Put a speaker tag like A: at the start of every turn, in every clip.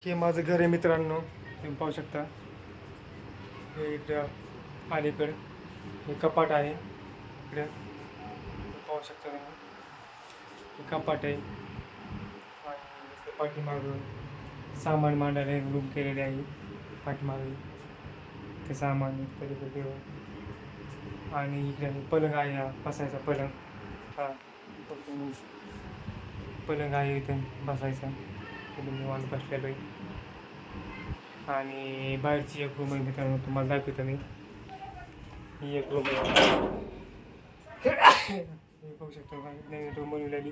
A: हे माझं घर आहे मित्रांनो, तुम्ही पाहू शकता. हे इकडं अलीकडं हे कपाट आहे. इकडं पाहू शकता तुम्ही, हे कपाट आहे. आणि इकडे पाठीमागं सामान मांडायला एक रूम केलेले आहे. पाठीमागे ते सामान पलीकडे ठेवून. आणि इकडे पलंग आहे, हा बसायचा पलंग. हा पलंग आहे इथं बसायचा. इथे निवांत बसलेलो आहे. आणि बाहेरची एक रूम आहे मित्रांनो, तुम्हाला दाखवतो मी. ही एक रूम आहे. हे पाहू शकतो, नवीन रूम बनवलेली.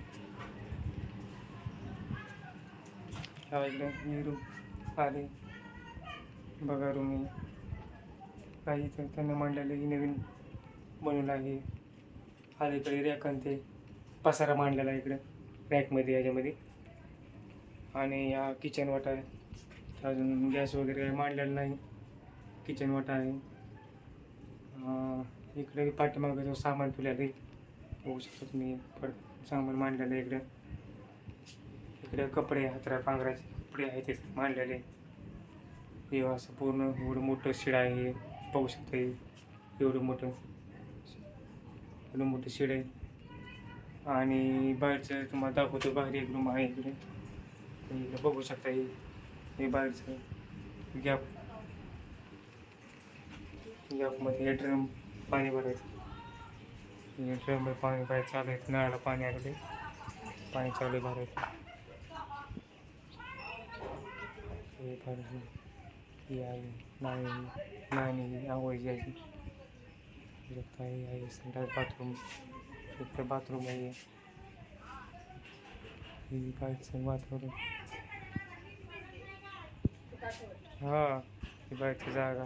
A: हा इकडे ही रूम आली बघा. रूम ही काही इथं त्यांना मांडलेलं ही नवीन बनवलं आहे. अलीकडे रॅक आणि ते पसारा मांडलेला आहे इकडे रॅकमध्ये, याच्यामध्ये. आणि हा किचन वाटा आहे. अजून गॅस वगैरे काही मांडलेला नाही. किचन वाटा आहे. इकडे पाठीमागं जो सामान ठेवलेलं आहे बघू शकता तुम्ही. सामान मांडलेलं आहे इकडे. इकडे कपडे, हातरा पांघराचे कपडे आहेत ते मांडलेले. हे असं पूर्ण एवढं मोठं शेड आहे. हे पाहू शकता, एवढं मोठं शेड आहे. आणि बाहेरचं तुम्हाला दाखवतो. बाहेर एक रूम आहे इकडे. इकडे बघू शकता, हे बाहेरचं गॅपमध्ये हे ड्रम पाणी भरायचं. हे ड्रममध्ये पाणी भरायचं चालू आहे. नळाला पाणी आलेलं आहे, पाणी चालू आहे भरायचं. हे भरायचं. ही आहे नाणी आंघोळी घ्यायची. आहे संडास बाथरूम. इकडं बाथरूम आहे. ही बाहेरचं बाथरूम. हा, ही बाहेरची जागा.